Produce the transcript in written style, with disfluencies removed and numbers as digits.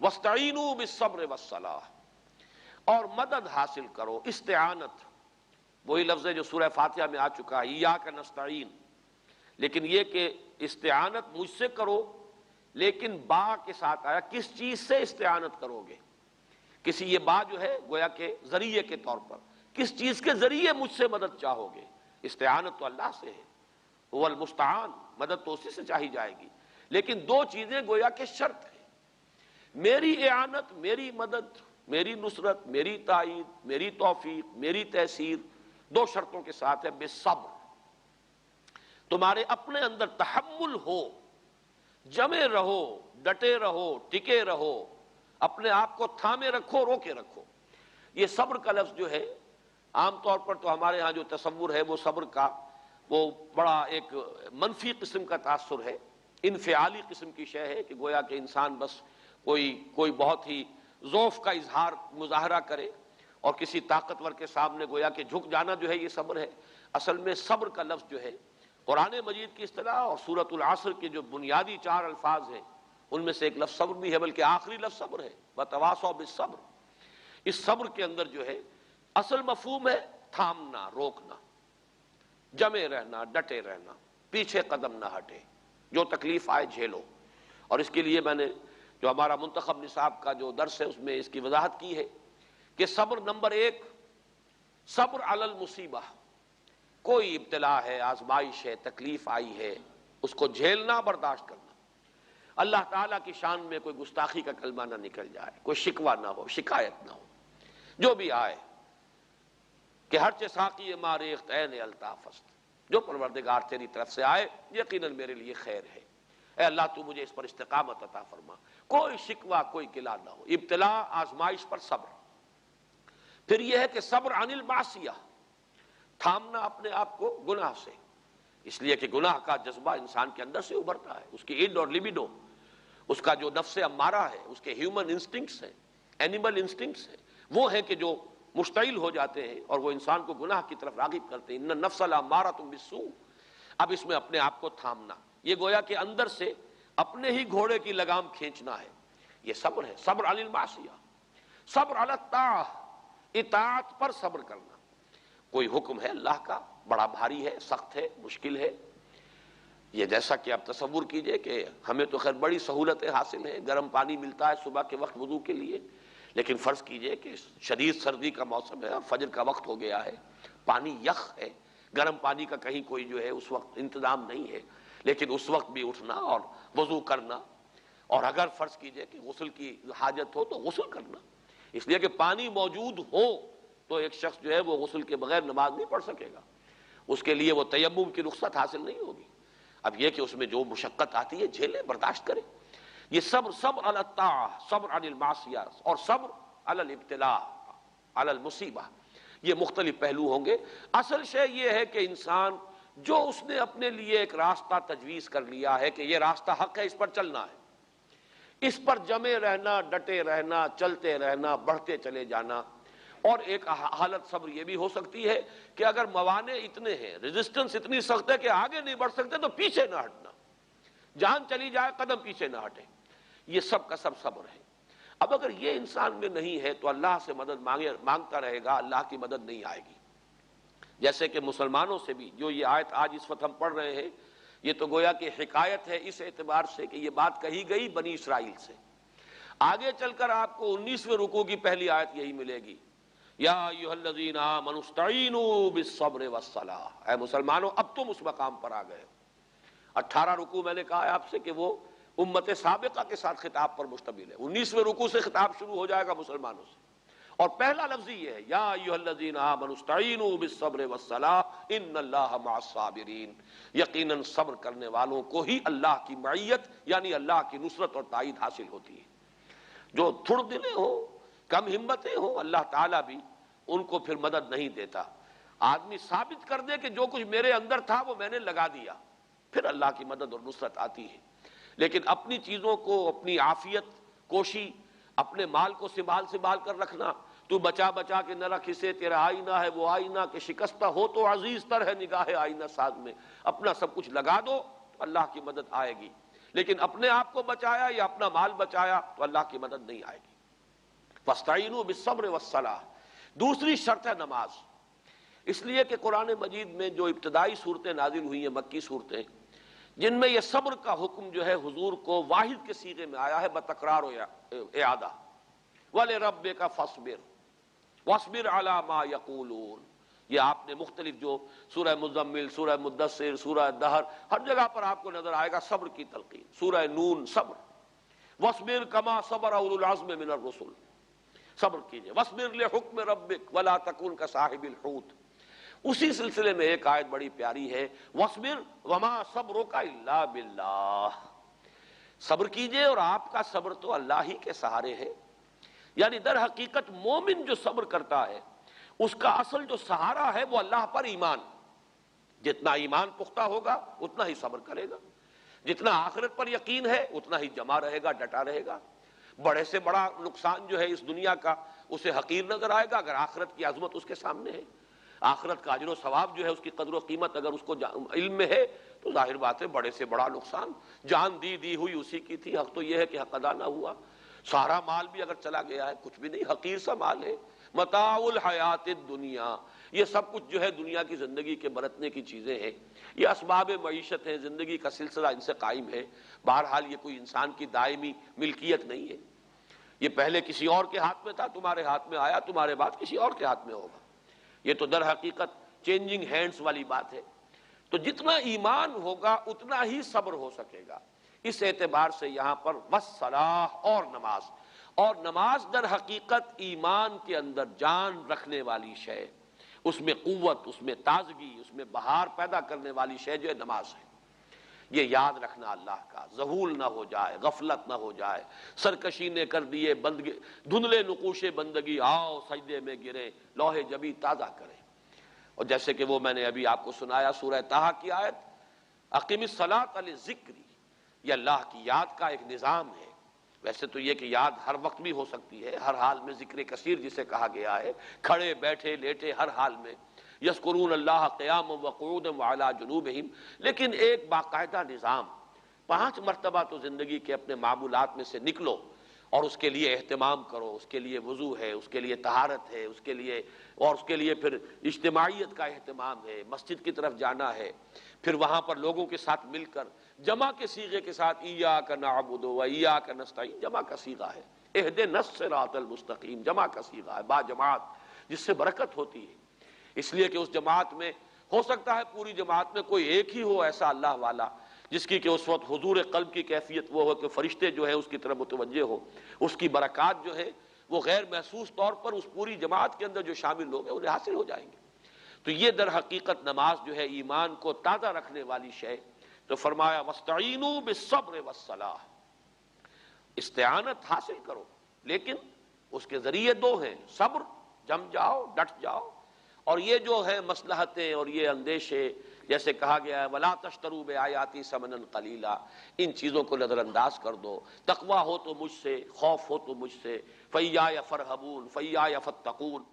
وَاسْتَعِینُوا بِالصَّبْرِ وَالصَّلَاةِ، اور مدد حاصل کرو، استعانت، وہی لفظ ہے جو سورہ فاتحہ میں آ چکا ہے، ایاک نستعین، لیکن یہ کہ استعانت مجھ سے کرو، لیکن با کے ساتھ آیا، کس چیز سے استعانت کرو گے؟ کسی یہ با جو ہے گویا کہ ذریعے کے طور پر، کس چیز کے ذریعے مجھ سے مدد چاہو گے؟ استعانت تو اللہ سے ہے، هو المستعان، مدد تو اسی سے چاہی جائے گی، لیکن دو چیزیں گویا کہ شرط ہے، میری اعانت، میری مدد، میری نصرت، میری تائید، میری توفیق، میری تیسیر، دو شرطوں کے ساتھ ہے، بالصبر، تمہارے اپنے اندر تحمل ہو، جمے رہو، ڈٹے رہو، ٹکے رہو، اپنے آپ کو تھامے رکھو، روکے رکھو۔ یہ صبر کا لفظ جو ہے عام طور پر تو ہمارے ہاں جو تصور ہے وہ صبر کا وہ بڑا ایک منفی قسم کا تاثر ہے، انفعالی قسم کی شے ہے کہ گویا کہ انسان بس کوئی بہت ہی ضعف کا اظہار مظاہرہ کرے اور کسی طاقتور کے سامنے گویا کہ جھک جانا جو ہے یہ صبر ہے۔ اصل میں صبر کا لفظ جو ہے قرآن مجید کی اصطلاح اور سورۃ العصر کے جو بنیادی 4 الفاظ ہیں ان میں سے ایک لفظ صبر بھی ہے، بلکہ آخری لفظ صبر ہے، وَتَوَاصَوْا بِالصَّبْرِ۔ اس صبر کے اندر جو ہے اصل مفہوم ہے تھامنا، روکنا، جمے رہنا، ڈٹے رہنا، پیچھے قدم نہ ہٹے، جو تکلیف آئے جھیلو۔ اور اس کے لیے میں نے جو ہمارا منتخب نصاب کا جو درس ہے اس میں اس کی وضاحت کی ہے کہ صبر نمبر 1، صبر علی المصیبہ، کوئی ابتلا ہے، آزمائش ہے، تکلیف آئی ہے، اس کو جھیلنا، برداشت کرنا۔ اللہ تعالیٰ کی شان میں کوئی گستاخی کا کلمہ نہ نکل جائے، کوئی شکوہ نہ ہو، شکایت نہ ہو، جو بھی آئے کہ ہر چہ ساقی ما ریخت عین الطاف است، جو پروردگار تیری طرف سے آئے یقیناً میرے لیے خیر ہے، اے اللہ تو مجھے اس پر استقامت عطا فرما، کوئی شکوہ، کوئی گلہ نہ ہو، ابتلا، آزمائش پر صبر۔ پھر یہ ہے کہ صبر عن المعصیہ، تھامنا اپنے آپ کو گناہ سے، اس لیے کہ گناہ کا جذبہ انسان کے اندر سے ابھرتا ہے، اس کی اڈ اور لیبیڈو، اس کا جو نفس امارہ ہے، اس کے ہیومن انسٹنکٹس ہیں، اینیمل انسٹنکٹس ہیں، وہ ہیں کہ جو مشتعل ہو جاتے ہیں اور وہ انسان کو گناہ کی طرف راغب کرتے ہیں، ان النفس لامارۃ بالسوء۔ اب اس میں اپنے آپ کو تھامنا، یہ گویا کہ اندر سے اپنے ہی گھوڑے کی لگام کھینچنا ہے، یہ صبر ہے، صبر علی المعصیہ۔ صبر علی الطاعہ، اطاعت پر صبر کرنا، کوئی حکم ہے اللہ کا، بڑا بھاری ہے، سخت ہے، مشکل ہے، یہ جیسا کہ آپ تصور کیجئے کہ ہمیں تو خیر بڑی سہولتیں حاصل ہیں، گرم پانی ملتا ہے صبح کے وقت وضو کے لیے، لیکن فرض کیجئے کہ شدید سردی کا موسم ہے اور فجر کا وقت ہو گیا ہے، پانی یخ ہے، گرم پانی کا کہیں کوئی جو ہے اس وقت انتظام نہیں ہے، لیکن اس وقت بھی اٹھنا اور وضو کرنا، اور اگر فرض کیجئے کہ غسل کی حاجت ہو تو غسل کرنا، اس لیے کہ پانی موجود ہو تو ایک شخص جو ہے وہ غسل کے بغیر نماز نہیں پڑھ سکے گا، اس کے لیے وہ تیمم کی رخصت حاصل نہیں ہوگی۔ اب یہ کہ اس میں جو مشقت آتی ہے جھیلے، برداشت کرے، یہ صبر، صبر علی الطاعہ، صبر عن المعصیہ، اور صبر علی الابتلاء، علی المصیبہ، یہ مختلف پہلو ہوں گے۔ اصل شے یہ ہے کہ انسان جو اس نے اپنے لیے ایک راستہ تجویز کر لیا ہے کہ یہ راستہ حق ہے، اس پر چلنا ہے، اس پر جمے رہنا، ڈٹے رہنا، چلتے رہنا، بڑھتے چلے جانا۔ اور ایک حالت صبر یہ بھی ہو سکتی ہے کہ اگر موانع اتنے ہیں، ریزسٹنس اتنی سخت ہے کہ آگے نہیں بڑھ سکتے تو پیچھے نہ ہٹنا، جان چلی جائے قدم پیچھے نہ ہٹے، یہ سب کا سب صبر ہے۔ اب اگر یہ انسان میں نہیں ہے تو اللہ سے مدد مانگتا رہے گا، اللہ کی مدد نہیں آئے گی۔ جیسے کہ مسلمانوں سے بھی جو یہ آیت آج اس وقت ہم پڑھ رہے ہیں، یہ تو گویا کہ حکایت ہے اس اعتبار سے کہ یہ بات کہی گئی بنی اسرائیل سے، آگے چل کر آپ کو 19ویں رکوع کی پہلی آیت یہی ملے گی، یا ایھا الذین آمنوا استعینوا بالصبر والصلاۃ، اے مسلمانوں اب تم اس مقام پر آ گئے۔ 18 رکوع میں نے کہا ہے آپ سے کہ وہ امت سابقہ کے ساتھ خطاب پر مشتمل ہے، 19ویں رکوع سے خطاب شروع ہو جائے گا مسلمانوں سے، اور پہلا لفظ یہ ہے، یا ایھا الذین آمنوا استعینوا بالصبر والصلاۃ ان اللہ مع الصابرین، یقیناً صبر کرنے والوں کو ہی اللہ کی معیت یعنی اللہ کی نصرت اور تائید حاصل ہوتی ہے۔ جو تھڑ دلے ہوں، کم ہمتیں ہوں، اللہ تعالیٰ بھی ان کو پھر مدد نہیں دیتا۔ آدمی ثابت کر دے کہ جو کچھ میرے اندر تھا وہ میں نے لگا دیا، پھر اللہ کی مدد اور نصرت آتی ہے۔ لیکن اپنی چیزوں کو، اپنی عافیت کوشی، اپنے مال کو سنبھال کر رکھنا، تو بچا بچا کے نہ رکھ اسے، تیرا آئینہ ہے وہ آئینہ کہ شکستہ ہو تو عزیز تر ہے نگاہ آئینہ ساز میں، اپنا سب کچھ لگا دو تو اللہ کی مدد آئے گی۔ لیکن اپنے آپ کو بچایا یا اپنا مال بچایا تو اللہ کی مدد نہیں آئے گی۔ فاستعینوا بالصبر والصلاۃ، دوسری شرط ہے نماز۔ اس لیے کہ قرآن مجید میں جو ابتدائی صورتیں نازل ہوئی ہیں، مکی صورتیں، جن میں یہ صبر کا حکم جو ہے حضور کو واحد کے صیغے میں آیا ہے بتکرار و اعادہ، وَلِرَبِّكَ فَاصْبِرْ وَاصْبِرْ عَلَىٰ مَا يَقُولُونَ۔ یہ آپ نے مختلف جو سورہ مزمل، سورہ مدثر، سورہ دہر، ہر جگہ پر آپ کو نظر آئے گا صبر کی تلقین۔ سورہ نون صبر، وَاصْبِرْ كَمَا صَبَرَ أُولُو الْعَزْمِ مِنَ الرُّسُلِ، صبر کیجئے۔ وَاصْبِرْ لِحُکْمِ رَبِّكَ وَلَا تَكُنْ كَصَاحِبِ الْحُوتِ۔ اسی سلسلے میں ایک آیت بڑی پیاری ہے، وَاصْبِرْ وَمَا صَبْرُكَ إِلَّا بِاللَّهِ، صبر کیجئے اور آپ کا صبر تو اللہ ہی کے سہارے ہے۔ یعنی در حقیقت مومن جو صبر کرتا ہے اس کا اصل جو سہارا ہے وہ اللہ پر ایمان۔ جتنا ایمان پختہ ہوگا اتنا ہی صبر کرے گا، جتنا آخرت پر یقین ہے اتنا ہی جمع رہے گا، ڈٹا رہے گا۔ بڑے سے بڑا نقصان جو ہے اس دنیا کا اسے حقیر نظر آئے گا اگر آخرت کی عظمت اس کے سامنے ہے، آخرت کا اجر و ثواب جو ہے اس کی قدر و قیمت اگر اس کو علم میں ہے تو ظاہر بات ہے بڑے سے بڑا نقصان۔ جان دی ہوئی اسی کی تھی، حق تو یہ ہے کہ حق ادا نہ ہوا، سارا مال بھی اگر چلا گیا ہے کچھ بھی نہیں، حقیر سا مال ہے۔ متاع الحیات الدنیا، یہ سب کچھ جو ہے دنیا کی زندگی کے برتنے کی چیزیں ہیں، یہ اسباب معیشت ہیں، زندگی کا سلسلہ ان سے قائم ہے۔ بہرحال یہ کوئی انسان کی دائمی ملکیت نہیں ہے، یہ پہلے کسی اور کے ہاتھ میں تھا، تمہارے ہاتھ میں آیا، تمہارے بعد کسی اور کے ہاتھ میں ہوگا۔ یہ تو در حقیقت چینجنگ ہینڈز والی بات ہے۔ تو جتنا ایمان ہوگا اتنا ہی صبر ہو سکے گا۔ اس اعتبار سے یہاں پر والصلاۃ، اور نماز، اور نماز در حقیقت ایمان کے اندر جان رکھنے والی شے، اس میں قوت، اس میں تازگی، اس میں بہار پیدا کرنے والی شے جو ہے نماز ہے۔ یہ یاد رکھنا اللہ کا، ذہول نہ ہو جائے، غفلت نہ ہو جائے، سرکشی نے کر دیے بندگی، دھندلے نقوش بندگی، آؤ سجدے میں گرے، لوح جبی تازہ کریں۔ اور جیسے کہ وہ میں نے ابھی آپ کو سنایا سورہ طٰہٰ کی آیت، اقم الصلاۃ لذکری، یہ اللہ کی یاد کا ایک نظام ہے۔ ویسے تو یہ کہ یاد ہر وقت بھی ہو سکتی ہے، ہر حال میں ذکر کثیر جسے کہا گیا ہے، کھڑے بیٹھے لیٹے ہر حال میں، یذکرون اللہ قیاما وقعودا وعلی جنوبہم، لیکن ایک باقاعدہ نظام، 5 مرتبہ تو زندگی کے اپنے معمولات میں سے نکلو اور اس کے لیے اہتمام کرو، اس کے لیے وضو ہے، اس کے لیے طہارت ہے، اس کے لیے پھر اجتماعیت کا اہتمام ہے، مسجد کی طرف جانا ہے، پھر وہاں پر لوگوں کے ساتھ مل کر جمع کے صیغے کے ساتھ ایاک نعبد و ایاک نستعین، جمع کا صیغہ ہے، اہدنا الصراط المستقیم، جمع کا صیغہ ہے، با جماعت، جس سے برکت ہوتی ہے۔ اس لیے کہ اس جماعت میں ہو سکتا ہے پوری جماعت میں کوئی ایک ہی ہو ایسا اللہ والا جس کی کہ اس وقت حضور قلب کی کیفیت وہ ہو کہ فرشتے جو ہے اس کی طرف متوجہ ہو، اس کی برکات جو ہے وہ غیر محسوس طور پر اس پوری جماعت کے اندر جو شامل لوگ ہیں انہیں حاصل ہو جائیں گے۔ تو یہ در حقیقت نماز جو ہے ایمان کو تازہ رکھنے والی شے۔ تو فرمایا وَاسْتَعِینُوا بِالصَّبْرِ وَالصَّلَاةِ، استعانت حاصل کرو، لیکن اس کے ذریعے 2 ہیں، صبر، جم جاؤ، ڈٹ جاؤ، اور یہ جو ہے مصلحتیں اور یہ اندیشے، جیسے کہا گیا ہے وَلَا تَشْتَرُوا بِآيَاتِي ثَمَنًا قَلِيلًا، ان چیزوں کو نظر انداز کر دو۔ تقویٰ ہو تو مجھ سے، خوف ہو تو مجھ سے، فَإِيَّايَ فَارْهَبُونِ فَإِيَّايَ فَاتَّقُونِ۔